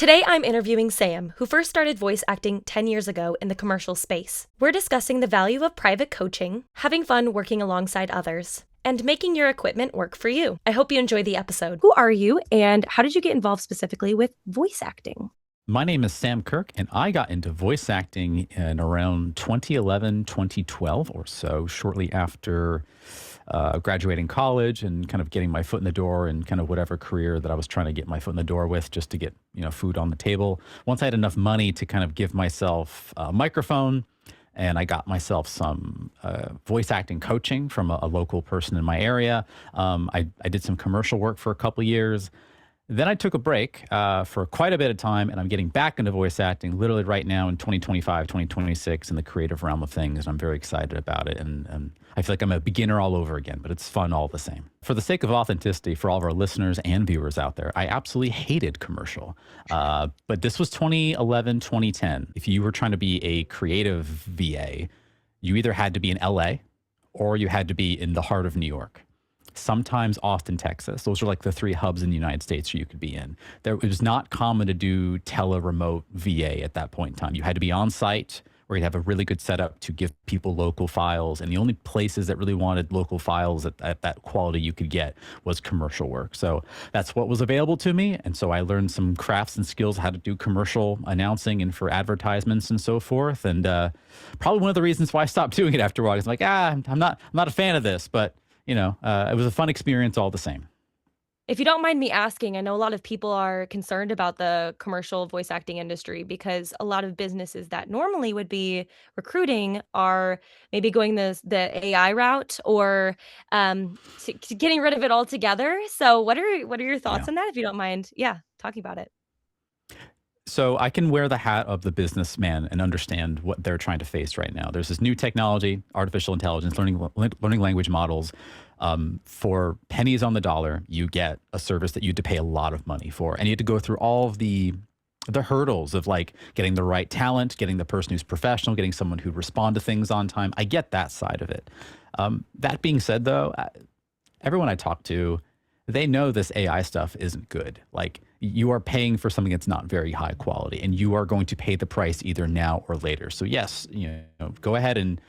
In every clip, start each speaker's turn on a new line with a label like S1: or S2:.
S1: Today I'm interviewing Sam, who first started voice acting 10 years ago in the commercial space. We're discussing the value of private coaching, having fun working alongside others, and making your equipment work for you. I hope you enjoy the episode. Who are you, and how did you get involved specifically with voice acting?
S2: My name is Sam Kirk, and I got into voice acting in around 2011, 2012 or so, shortly after graduating college and kind of getting my foot in the door and kind of whatever career that I was trying to get my foot in the door with, just to get, food on the table. Once I had enough money to kind of give myself a microphone, and I got myself some voice acting coaching from a local person in my area. I did some commercial work for a couple of years. Then I took a break for quite a bit of time, and I'm getting back into voice acting literally right now in 2025, 2026 in the creative realm of things, and I'm very excited about it. And I feel like I'm a beginner all over again, but it's fun all the same. For the sake of authenticity, for all of our listeners and viewers out there, I absolutely hated commercial. But this was 2011, 2010. If you were trying to be a creative VA, you either had to be in LA or you had to be in the heart of New York. Sometimes Austin, Texas. Those are like the three hubs in the United States you could be in. It was not common to do tele-remote VA at that point in time. You had to be on site, or you'd have a really good setup to give people local files. And the only places that really wanted local files at that quality you could get was commercial work. So that's what was available to me. And so I learned some crafts and skills, how to do commercial announcing and for advertisements and so forth. And probably one of the reasons why I stopped doing it after a while is like, I'm not a fan of this, but it was a fun experience all the same.
S1: If you don't mind me asking, I know a lot of people are concerned about the commercial voice acting industry because a lot of businesses that normally would be recruiting are maybe going the AI route or getting rid of it altogether. So what are your thoughts
S2: Yeah.
S1: on that, if you don't mind? Yeah, talking about it.
S2: So I can wear the hat of the businessman and understand what they're trying to face right now. There's this new technology, artificial intelligence, learning language models. For pennies on the dollar, you get a service that you had to pay a lot of money for, and you had to go through all of the hurdles of like getting the right talent, getting the person who's professional, getting someone who respond to things on time. I get that side of it. That being said, though, everyone I talk to, they know this AI stuff isn't good. Like, you are paying for something that's not very high quality, and you are going to pay the price either now or later. So yes, go ahead and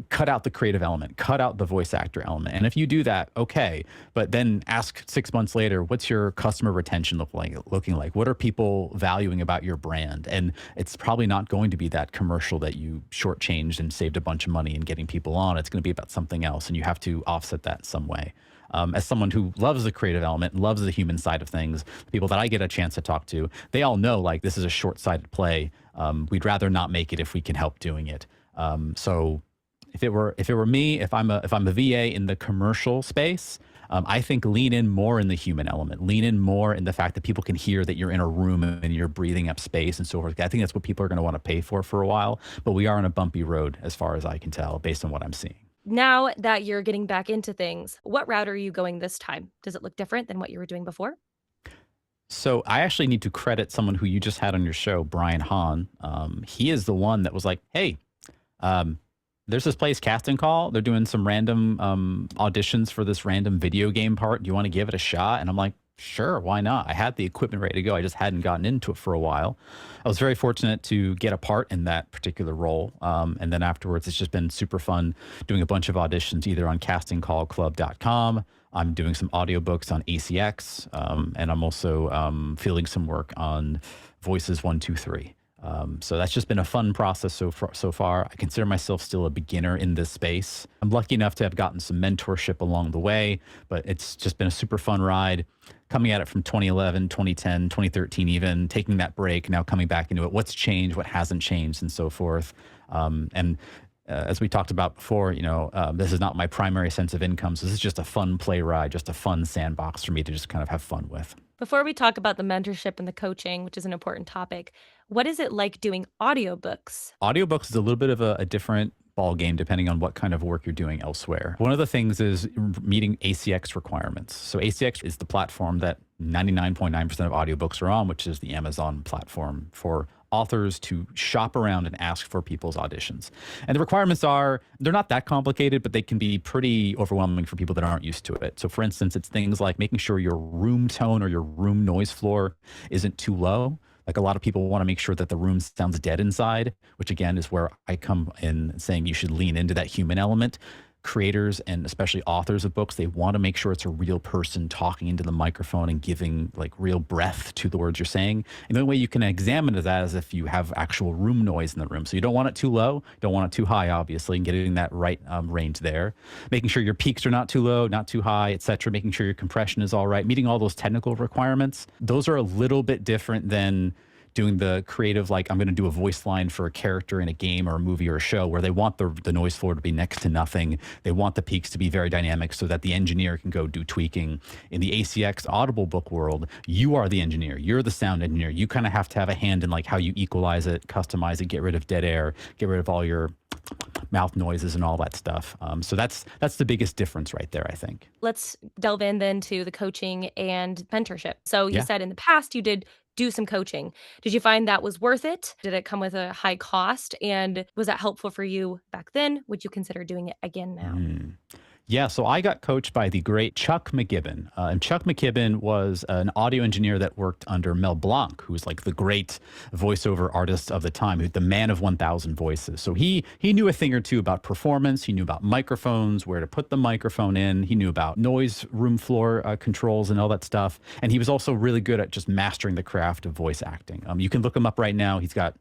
S2: cut out the creative element, cut out the voice actor element. And if you do that, okay, but then ask 6 months later, what's your customer retention looking like? What are people valuing about your brand? And it's probably not going to be that commercial that you shortchanged and saved a bunch of money and getting people on. It's going to be about something else, and you have to offset that in some way. As someone who loves the creative element and loves the human side of things, the people that I get a chance to talk to, they all know like this is a short-sighted play. We'd rather not make it if we can help doing it. So if it were me, if I'm a VA in the commercial space, I think lean in more in the human element, lean in more in the fact that people can hear that you're in a room and you're breathing up space and so forth. I think that's what people are going to want to pay for a while, but we are on a bumpy road as far as I can tell based on what I'm seeing.
S1: Now that you're getting back into things, what route are you going this time? Does it look different than what you were doing before?
S2: So I actually need to credit someone who you just had on your show, Brian Hahn. He is the one that was like, hey, there's this place, Casting Call. They're doing some random auditions for this random video game part. Do you want to give it a shot? And I'm like, sure, why not? I had the equipment ready to go. I just hadn't gotten into it for a while. I was very fortunate to get a part in that particular role. And then afterwards, it's just been super fun doing a bunch of auditions, either on castingcallclub.com. I'm doing some audiobooks on ACX. And I'm also fielding some work on Voices 123. So that's just been a fun process so far. I consider myself still a beginner in this space. I'm lucky enough to have gotten some mentorship along the way, but it's just been a super fun ride. Coming at it from 2011, 2010, 2013 even, taking that break, now coming back into it. What's changed, what hasn't changed, and so forth. As we talked about before, this is not my primary sense of income, so this is just a fun play ride, just a fun sandbox for me to just kind of have fun with.
S1: Before we talk about the mentorship and the coaching, which is an important topic, what is it like doing audiobooks?
S2: Audiobooks is a little bit of a different ball game depending on what kind of work you're doing elsewhere. One of the things is meeting ACX requirements. So ACX is the platform that 99.9% of audiobooks are on, which is the Amazon platform for authors to shop around and ask for people's auditions. And the requirements they're not that complicated, but they can be pretty overwhelming for people that aren't used to it. So for instance, it's things like making sure your room tone or your room noise floor isn't too low. Like a lot of people want to make sure that the room sounds dead inside, which again is where I come in saying you should lean into that human element. Creators and especially authors of books, they want to make sure it's a real person talking into the microphone and giving like real breath to the words you're saying. And the only way you can examine that is if you have actual room noise in the room. So you don't want it too low, don't want it too high, obviously, and getting that right range there. Making sure your peaks are not too low, not too high, etc. Making sure your compression is all right. Meeting all those technical requirements. Those are a little bit different than doing the creative, like I'm going to do a voice line for a character in a game or a movie or a show where they want the noise floor to be next to nothing. They want the peaks to be very dynamic so that the engineer can go do tweaking. In the ACX Audible book world, you are the engineer. You're the sound engineer. You kind of have to have a hand in like how you equalize it, customize it, get rid of dead air, get rid of all your mouth noises and all that stuff. So that's the biggest difference right there, I think.
S1: Let's delve in then to the coaching and mentorship. So you
S2: Yeah.
S1: said in the past you did do some coaching. Did you find that was worth it? Did it come with a high cost? And was that helpful for you back then? Would you consider doing it again now?
S2: Mm. Yeah, so I got coached by the great Chuck McGibbon. And Chuck McGibbon was an audio engineer that worked under Mel Blanc, who's like the great voiceover artist of the time, the man of 1,000 voices. So he knew a thing or two about performance. He knew about microphones, where to put the microphone in. He knew about noise, room floor controls, and all that stuff. And he was also really good at just mastering the craft of voice acting. You can look him up right now. He's got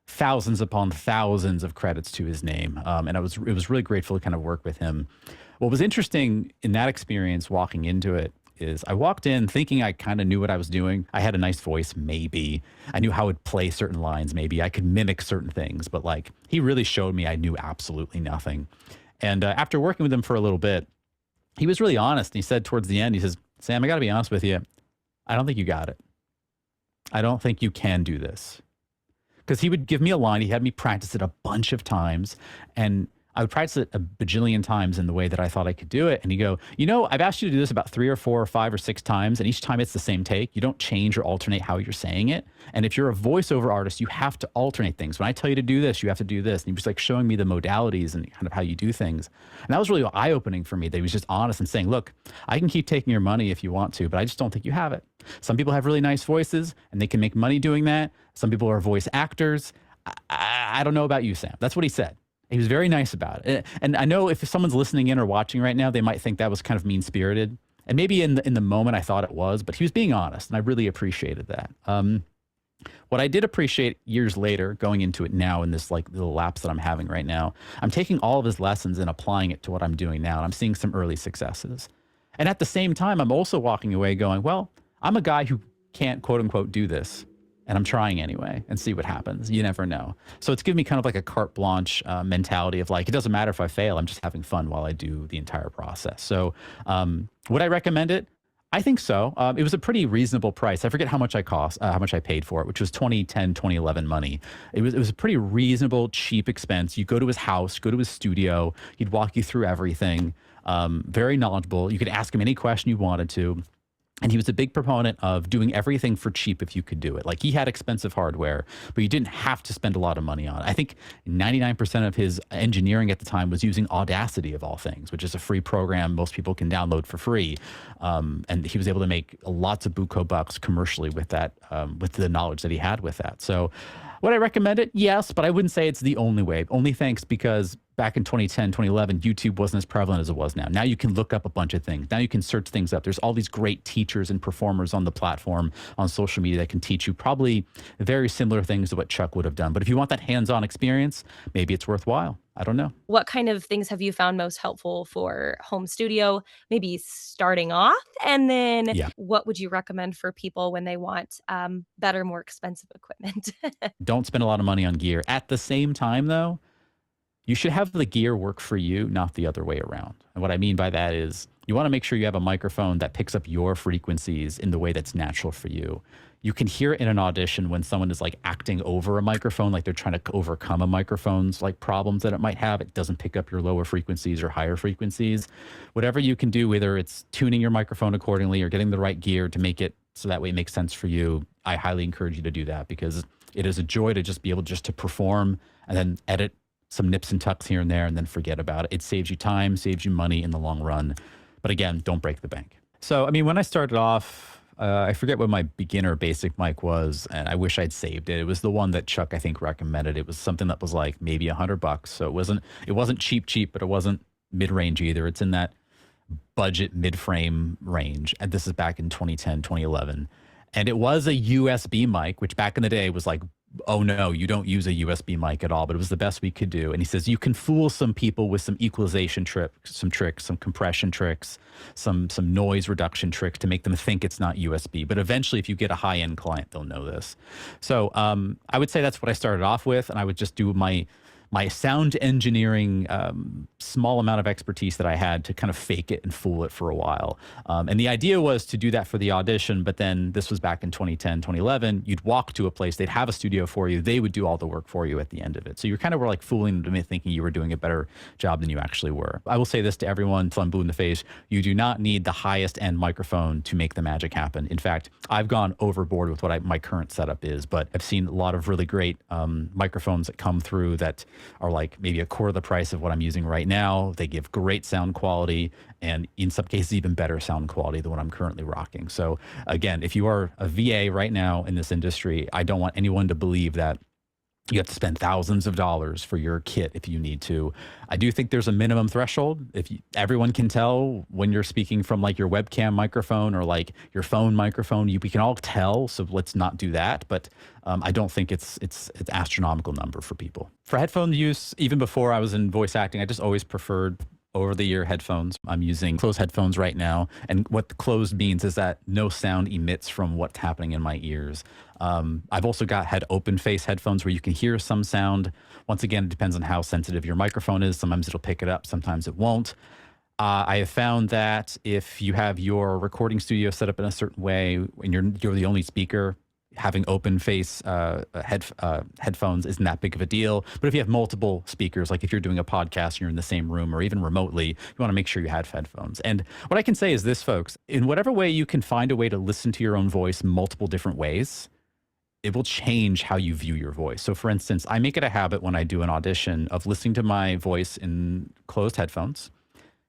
S2: thousands upon thousands of credits to his name. And it was really grateful to kind of work with him. What was interesting in that experience walking into it is I walked in thinking I kind of knew what I was doing. I had a nice voice, maybe. I knew how I would play certain lines, maybe. I could mimic certain things, but like he really showed me I knew absolutely nothing. And after working with him for a little bit, he was really honest. And he said towards the end, he says, Sam, I got to be honest with you. I don't think you got it. I don't think you can do this. Because he would give me a line. He had me practice it a bunch of times. And I would practice it a bajillion times in the way that I thought I could do it. And he'd go, I've asked you to do this about 3 or 4 or 5 or 6 times. And each time it's the same take. You don't change or alternate how you're saying it. And if you're a voiceover artist, you have to alternate things. When I tell you to do this, you have to do this. And he was like showing me the modalities and kind of how you do things. And that was really eye-opening for me that he was just honest and saying, look, I can keep taking your money if you want to, but I just don't think you have it. Some people have really nice voices and they can make money doing that. Some people are voice actors. I don't know about you, Sam. That's what he said. He was very nice about it. And I know if someone's listening in or watching right now, they might think that was kind of mean-spirited. And maybe in the moment I thought it was, but he was being honest, and I really appreciated that. What I did appreciate years later, going into it now in this like little lapse that I'm having right now, I'm taking all of his lessons and applying it to what I'm doing now, and I'm seeing some early successes. And at the same time, I'm also walking away going, well, I'm a guy who can't, quote unquote, do this. And I'm trying anyway and see what happens. You never know. So it's given me kind of like a carte blanche mentality of like, it doesn't matter if I fail. I'm just having fun while I do the entire process. So would I recommend it? I think so. It was a pretty reasonable price. I forget how much how much I paid for it, which was 2010, 2011 money. It was a pretty reasonable, cheap expense. You go to his house, go to his studio. He'd walk you through everything. Very knowledgeable. You could ask him any question you wanted to. And he was a big proponent of doing everything for cheap if you could do it. Like he had expensive hardware, but you didn't have to spend a lot of money on it. I think 99% of his engineering at the time was using Audacity of all things, which is a free program most people can download for free. And he was able to make lots of buco bucks commercially with that, with the knowledge that he had with that. So would I recommend it? Yes, but I wouldn't say it's the only way. Only thanks because back in 2010, 2011, YouTube wasn't as prevalent as it was now. Now you can look up a bunch of things. Now you can search things up. There's all these great teachers and performers on the platform, on social media that can teach you probably very similar things to what Chuck would have done. But if you want that hands-on experience, maybe it's worthwhile. I don't know.
S1: What kind of things have you found most helpful for home studio, maybe starting off? And then
S2: Yeah.
S1: what would you recommend for people when they want better, more expensive equipment?
S2: Don't spend a lot of money on gear. At the same time, though, you should have the gear work for you, not the other way around. And what I mean by that is you want to make sure you have a microphone that picks up your frequencies in the way that's natural for you. You can hear it in an audition when someone is like acting over a microphone, like they're trying to overcome a microphone's like problems that it might have. It doesn't pick up your lower frequencies or higher frequencies. Whatever you can do, whether it's tuning your microphone accordingly or getting the right gear to make it so that way it makes sense for you, I highly encourage you to do that because it is a joy to just be able just to perform and then edit some nips and tucks here and there and then forget about it. It saves you time, saves you money in the long run. But again, don't break the bank. So, I mean, when I started off, I forget what my beginner basic mic was, and I wish I'd saved it. It was the one that Chuck, I think, recommended. It was something that was like maybe $100. So it wasn't cheap, but it wasn't mid-range either. It's in that budget mid-frame range. And this is back in 2010, 2011. And it was a USB mic, which back in the day was like, oh no, you don't use a USB mic at all, but it was the best we could do. And he says you can fool some people with some equalization tricks, some compression tricks, some noise reduction tricks to make them think it's not USB. But eventually, if you get a high-end client, they'll know this. So I would say that's what I started off with, and I would just do my sound engineering small amount of expertise that I had to kind of fake it and fool it for a while. And the idea was to do that for the audition, but then this was back in 2010, 2011. You'd walk to a place, they'd have a studio for you, they would do all the work for you at the end of it. So you kind of were like fooling them into thinking you were doing a better job than you actually were. I will say this to everyone till I'm blue in the face: you do not need the highest end microphone to make the magic happen. In fact, I've gone overboard with what my current setup is, but I've seen a lot of really great microphones that come through that are like maybe a quarter of the price of what I'm using right now. They give great sound quality, and in some cases even better sound quality than what I'm currently rocking. So again, if you are a VA right now in this industry, I don't want anyone to believe that you have to spend thousands of dollars for your kit if you need to. I do think there's a minimum threshold. Everyone can tell when you're speaking from like your webcam microphone or like your phone microphone, we can all tell. So let's not do that. But I don't think it's astronomical number for people. For headphone use, even before I was in voice acting, I just always preferred over-the-ear headphones. I'm using closed headphones right now. And what the closed means is that no sound emits from what's happening in my ears. I've also had open face headphones where you can hear some sound. Once again, it depends on how sensitive your microphone is. Sometimes it'll pick it up, sometimes it won't. I have found that if you have your recording studio set up in a certain way and you're the only speaker, having open face headphones isn't that big of a deal. But if you have multiple speakers, like if you're doing a podcast and you're in the same room or even remotely, you want to make sure you have headphones. And what I can say is this, folks: in whatever way you can find a way to listen to your own voice multiple different ways, it will change how you view your voice. So for instance, I make it a habit when I do an audition of listening to my voice in closed headphones.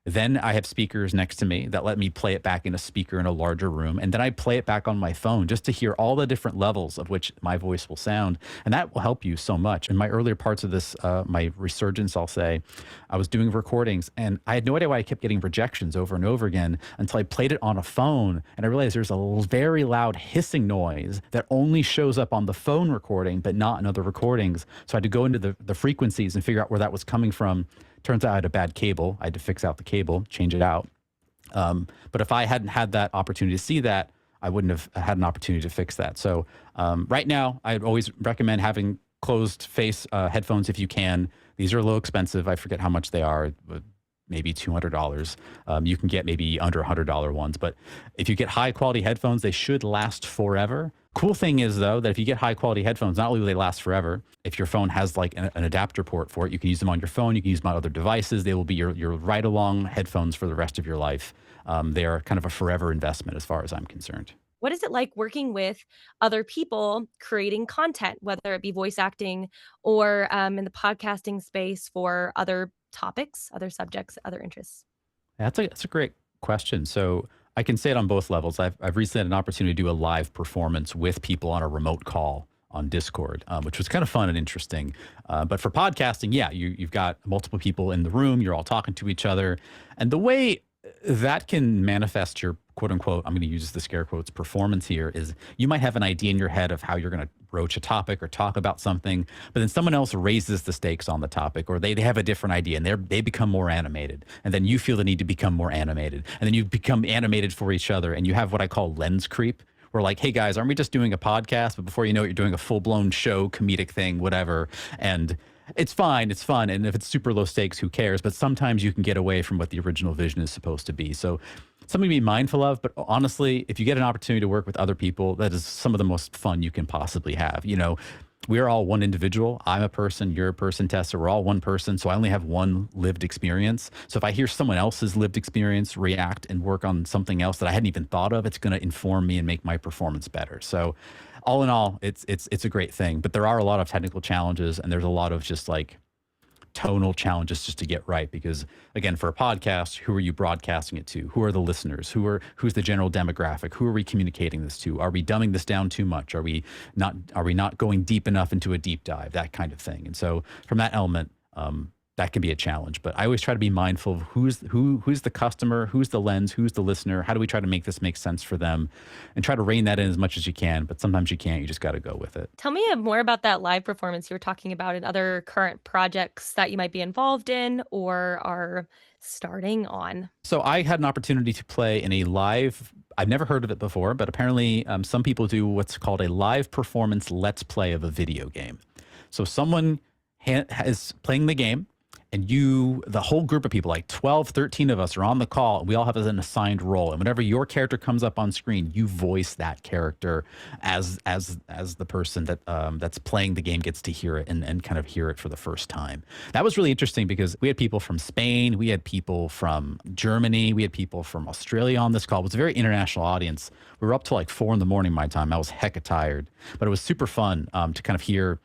S2: Then I have speakers next to me that let me play it back in a speaker in a larger room. And then I play it back on my phone just to hear all the different levels of which my voice will sound. And that will help you so much. In my earlier parts of this, my resurgence, I'll say, I was doing recordings and I had no idea why I kept getting rejections over and over again until I played it on a phone. And I realized there's a very loud hissing noise that only shows up on the phone recording, but not in other recordings. So I had to go into the frequencies and figure out where that was coming from. Turns out I had a bad cable. I had to fix out the cable, change it out. But if I hadn't had that opportunity to see that, I wouldn't have had an opportunity to fix that. So right now, I'd always recommend having closed face headphones if you can. These are a little expensive. I forget how much they are, maybe $200. You can get maybe under $100 ones. But if you get high quality headphones, they should last forever. Cool thing is, though, that if you get high quality headphones, not only will they last forever, if your phone has like an adapter port for it, you can use them on your phone, you can use them on other devices. They will be your right along headphones for the rest of your life. They are kind of a forever investment as far as I'm concerned.
S1: What is it like working with other people creating content, whether it be voice acting or in the podcasting space for other topics, other subjects, other interests?
S2: That's a great question. So I can say it on both levels. I've recently had an opportunity to do a live performance with people on a remote call on Discord, which was kind of fun and interesting. But for podcasting, yeah, you've got multiple people in the room. You're all talking to each other. And the way that can manifest your quote unquote, I'm going to use the scare quotes, performance here is you might have an idea in your head of how you're going to broach a topic or talk about something, but then someone else raises the stakes on the topic, or they have a different idea and they become more animated. And then you feel the need to become more animated. And then you become animated for each other. And you have what I call lens creep. We're like, hey guys, aren't we just doing a podcast? But before you know it, you're doing a full-blown show, comedic thing, whatever. And it's fine. It's fun. And if it's super low stakes, who cares? But sometimes you can get away from what the original vision is supposed to be. So something to be mindful of. But honestly, if you get an opportunity to work with other people, that is some of the most fun you can possibly have. You know, we're all one individual. I'm a person, you're a person, Tessa. We're all one person. So I only have one lived experience. So if I hear someone else's lived experience react and work on something else that I hadn't even thought of, it's going to inform me and make my performance better. So all in all, it's a great thing. But there are a lot of technical challenges, and there's a lot of just like tonal challenges just to get right. Because again, for a podcast, who are you broadcasting it to? Who are the listeners? Who's the general demographic? Who are we communicating this to? Are we dumbing this down too much? Are we not going deep enough into a deep dive? That kind of thing. And so from that element, that can be a challenge. But I always try to be mindful of who's the customer, who's the lens, who's the listener. How do we try to make this make sense for them, and try to rein that in as much as you can. But sometimes you can't. You just got to go with it.
S1: Tell me more about that live performance you were talking about and other current projects that you might be involved in or are starting on.
S2: So I had an opportunity to play in a live. I've never heard of it before, but apparently some people do what's called a live performance let's play of a video game. So someone is playing the game, and the whole group of people, like 12, 13 of us, are on the call, and we all have an assigned role. And whenever your character comes up on screen, you voice that character as the person that's playing the game gets to hear it and kind of hear it for the first time. That was really interesting because we had people from Spain, we had people from Germany, we had people from Australia on this call. It was a very international audience. We were up till like 4 in the morning my time. I was hecka tired, but it was super fun to kind of hear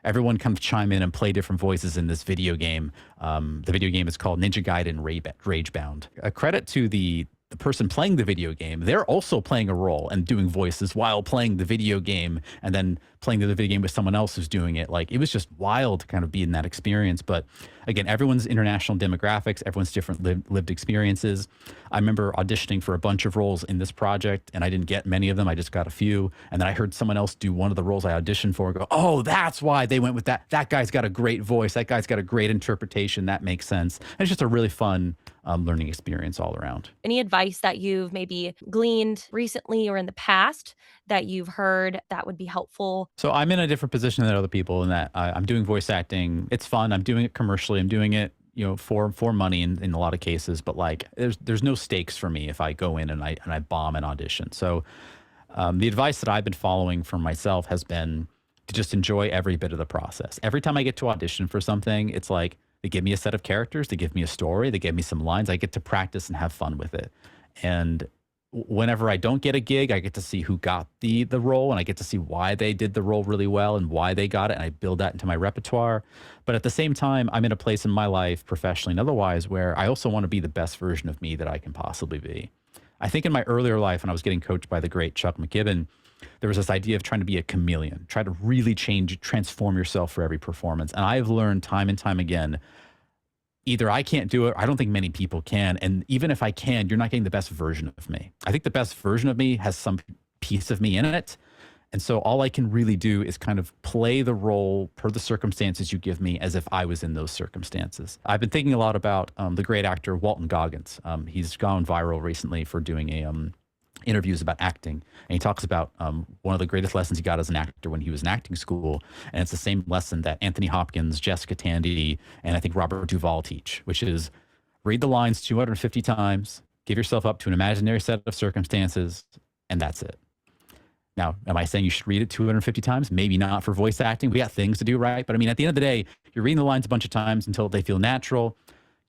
S2: everyone kind of chime in and play different voices in this video game. The video game is called Ninja Gaiden Ragebound. A credit to the person playing the video game. They're also playing a role and doing voices while playing the video game, and then playing the video game with someone else who's doing it. Like, it was just wild to kind of be in that experience. But again, everyone's international demographics, everyone's different lived experiences. I remember auditioning for a bunch of roles in this project, and I didn't get many of them. I just got a few. And then I heard someone else do one of the roles I auditioned for, go, oh, that's why they went with that. That guy's got a great voice. That guy's got a great interpretation. That makes sense. And it's just a really fun learning experience all around.
S1: Any advice that you've maybe gleaned recently or in the past that you've heard that would be helpful?
S2: So I'm in a different position than other people in that I'm doing voice acting. It's fun. I'm doing it commercially. I'm doing it, for money in a lot of cases. But like, there's no stakes for me if I go in and I bomb an audition. So the advice that I've been following for myself has been to just enjoy every bit of the process. Every time I get to audition for something, it's like they give me a set of characters, they give me a story, they give me some lines. I get to practice and have fun with it. And whenever I don't get a gig, I get to see who got the role, and I get to see why they did the role really well and why they got it, and I build that into my repertoire. But at the same time, I'm in a place in my life, professionally and otherwise, where I also want to be the best version of me that I can possibly be. I think in my earlier life, when I was getting coached by the great Chuck McKibben, there was this idea of trying to be a chameleon, try to really transform yourself for every performance. And I've learned time and time again, either I can't do it, or I don't think many people can. And even if I can, you're not getting the best version of me. I think the best version of me has some piece of me in it. And so all I can really do is kind of play the role per the circumstances you give me as if I was in those circumstances. I've been thinking a lot about the great actor Walton Goggins. He's gone viral recently for doing interviews about acting. And he talks about one of the greatest lessons he got as an actor when he was in acting school. And it's the same lesson that Anthony Hopkins, Jessica Tandy, and I think Robert Duvall teach, which is read the lines 250 times, give yourself up to an imaginary set of circumstances, and that's it. Now, am I saying you should read it 250 times? Maybe not for voice acting. We got things to do, right? But I mean, at the end of the day, you're reading the lines a bunch of times until they feel natural.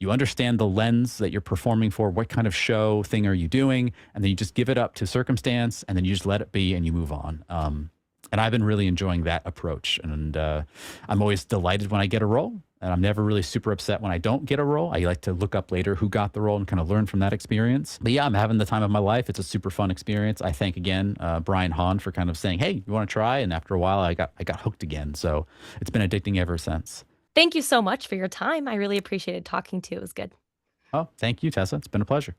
S2: You understand the lens that you're performing for. What kind of show thing are you doing? And then you just give it up to circumstance, and then you just let it be and you move on. And I've been really enjoying that approach. And I'm always delighted when I get a role. And I'm never really super upset when I don't get a role. I like to look up later who got the role and kind of learn from that experience. But yeah, I'm having the time of my life. It's a super fun experience. I thank again Brian Hahn for kind of saying, hey, you want to try? And after a while, I got hooked again. So it's been addicting ever since.
S1: Thank you so much for your time. I really appreciated talking to you. It was good.
S2: Oh, thank you, Tessa. It's been a pleasure.